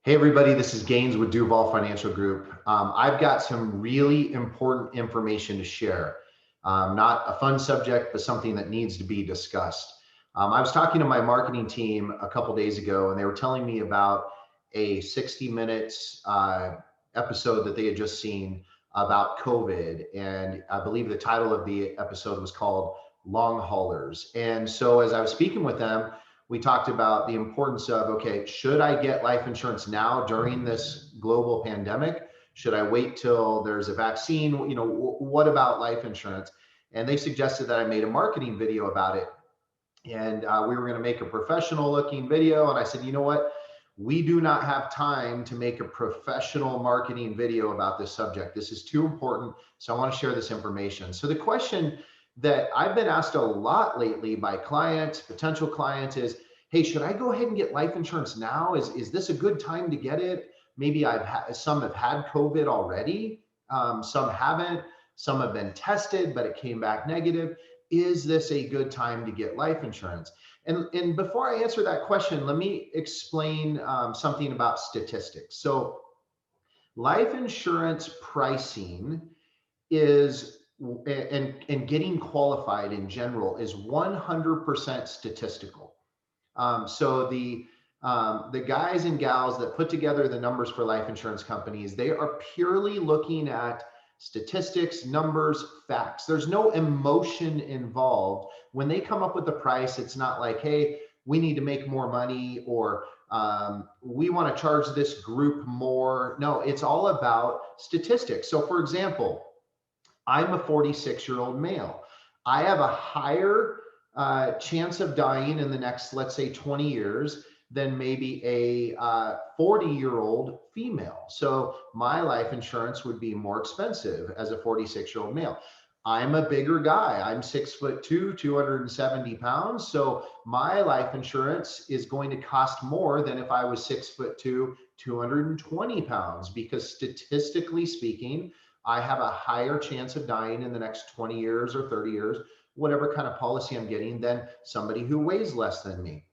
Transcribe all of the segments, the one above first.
Hey everybody, this is Gaines with DuVall Financial Group. I've got some really important information to share. Not a fun subject, but something that needs to be discussed. I was talking to my marketing team a couple days ago, and they were telling me about a 60 minutes episode that they had just seen about COVID. And I believe the title of the episode was called Long Haulers. And so as I was speaking with them, we talked about the importance of, okay, should I get life insurance now during this global pandemic? Should I wait till there's a vaccine? What about life insurance? And they suggested that I made a marketing video about it. And we were going to make a professional looking video. And I said, you know what? We do not have time to make a professional marketing video about this subject. This is too important. So I want to share this information. So the question that I've been asked a lot lately by clients, potential clients is, hey, should I go ahead and get life insurance now? Is this a good time to get it? Maybe some have had COVID already. Some haven't. Some have been tested, but it came back negative. Is this a good time to get life insurance? And before I answer that question, let me explain something about statistics. So life insurance pricing is and getting qualified in general is 100% statistical. So the guys and gals that put together the numbers for life insurance companies, they are purely looking at statistics, numbers, facts. There's no emotion involved. When they come up with the price, it's not like, hey, we need to make more money, or we want to charge this group more. No, it's all about statistics. So for example, I'm a 46-year-old male. I have a higher chance of dying in the next, let's say, 20 years than maybe a 40-year-old female. So my life insurance would be more expensive as a 46-year-old male. I'm a bigger guy. I'm 6'2", 270 pounds. So my life insurance is going to cost more than if I was 6'2", 220 pounds, because statistically speaking, I have a higher chance of dying in the next 20 years or 30 years, whatever kind of policy I'm getting, than somebody who weighs less than me.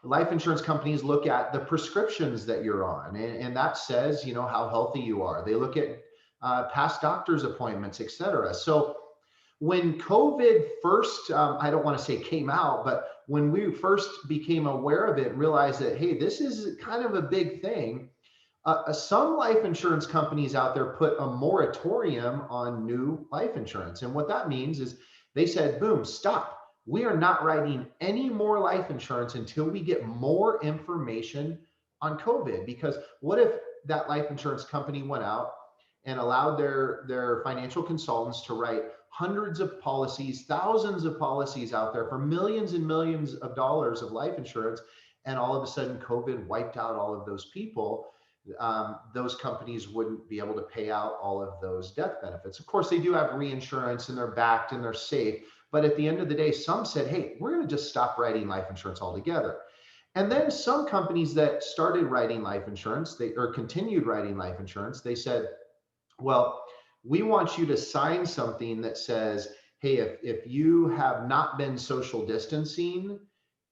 Life insurance companies look at the prescriptions that you're on, and that says, how healthy you are. They look at past doctor's appointments, et cetera. So when COVID first, I don't want to say came out, but when we first became aware of it, realized that, hey, this is kind of a big thing. Some life insurance companies out there put a moratorium on new life insurance. And what that means is they said, boom, stop. We are not writing any more life insurance until we get more information on COVID. Because what if that life insurance company went out and allowed their financial consultants to write hundreds of policies, thousands of policies out there for millions and millions of dollars of life insurance, and all of a sudden COVID wiped out all of those people? Those companies wouldn't be able to pay out all of those death benefits. Of course, they do have reinsurance and they're backed and they're safe. But at the end of the day, some said, hey, we're going to just stop writing life insurance altogether. And then some companies that started writing life insurance, or continued writing life insurance, they said, well, we want you to sign something that says, hey, if you have not been social distancing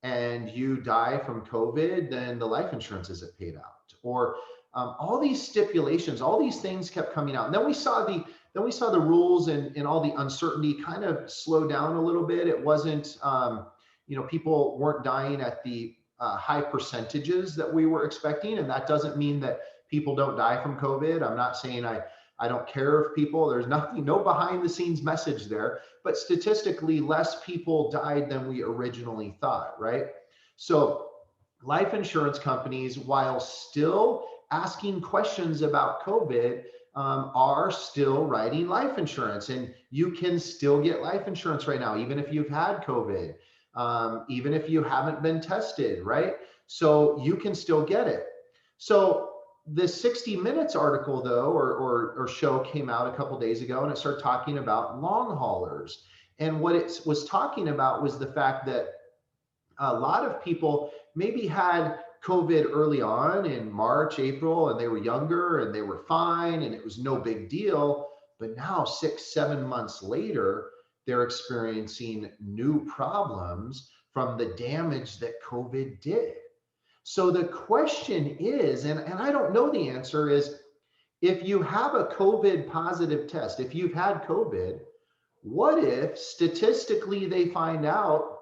and you die from COVID, then the life insurance isn't paid out. Or all these stipulations, all these things kept coming out. And then we saw the rules and all the uncertainty kind of slow down a little bit. It wasn't, people weren't dying at the high percentages that we were expecting. And that doesn't mean that people don't die from COVID. I'm not saying I don't care if people, there's no behind the scenes message there, but statistically less people died than we originally thought, right? So life insurance companies, while still asking questions about COVID, are still writing life insurance, and you can still get life insurance right now, even if you've had COVID, even if you haven't been tested, right? So you can still get it. So the 60 Minutes article, though, or show came out a couple days ago, and it started talking about long haulers. And what it was talking about was the fact that a lot of people maybe had COVID early on in March, April, and they were younger and they were fine and it was no big deal. But now 6, 7 months later, they're experiencing new problems from the damage that COVID did. So the question is, and I don't know the answer, is if you have a COVID positive test, if you've had COVID, what if statistically they find out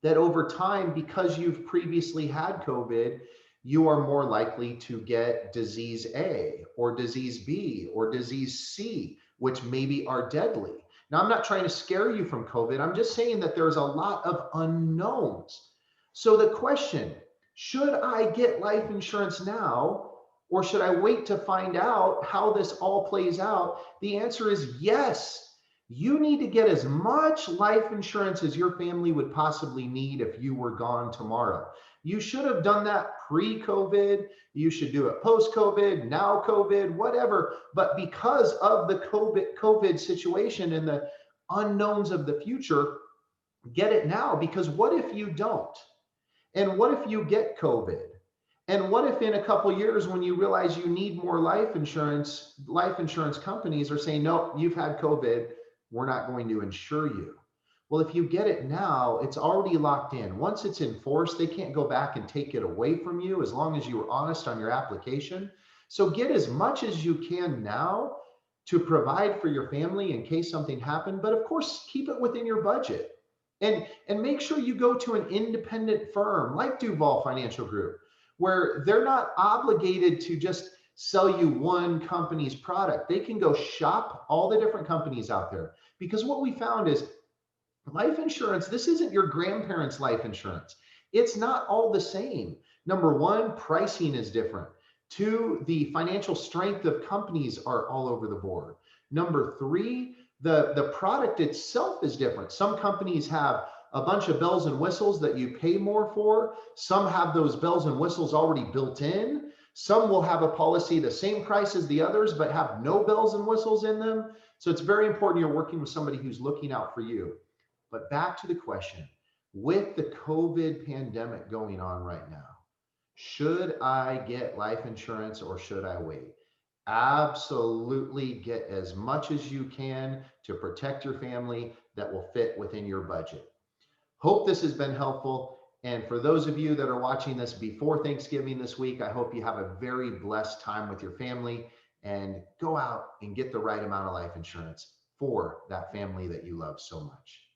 that over time, because you've previously had COVID, you are more likely to get disease A or disease B or disease C, which maybe are deadly. Now, I'm not trying to scare you from COVID. I'm just saying that there's a lot of unknowns. So the question, should I get life insurance now or should I wait to find out how this all plays out? The answer is yes. You need to get as much life insurance as your family would possibly need if you were gone tomorrow. You should have done that pre-COVID. You should do it post-COVID, now COVID, whatever. But because of the COVID situation and the unknowns of the future, get it now. Because what if you don't? And what if you get COVID? And what if in a couple of years, when you realize you need more life insurance companies are saying, no, you've had COVID, we're not going to insure you. Well, if you get it now, it's already locked in. Once it's enforced, they can't go back and take it away from you as long as you were honest on your application. So get as much as you can now to provide for your family in case something happened. But of course, keep it within your budget. And make sure you go to an independent firm like DuVall Financial Group, where they're not obligated to just sell you one company's product. They can go shop all the different companies out there. Because what we found is life insurance, this isn't your grandparents' life insurance. It's not all the same. Number one, pricing is different. Two, the financial strength of companies are all over the board. Number three, the product itself is different. Some companies have a bunch of bells and whistles that you pay more for. Some have those bells and whistles already built in. Some will have a policy the same price as the others, but have no bells and whistles in them. So it's very important you're working with somebody who's looking out for you. But back to the question, with the COVID pandemic going on right now, should I get life insurance or should I wait? Absolutely get as much as you can to protect your family that will fit within your budget. Hope this has been helpful. And for those of you that are watching this before Thanksgiving this week, I hope you have a very blessed time with your family and go out and get the right amount of life insurance for that family that you love so much.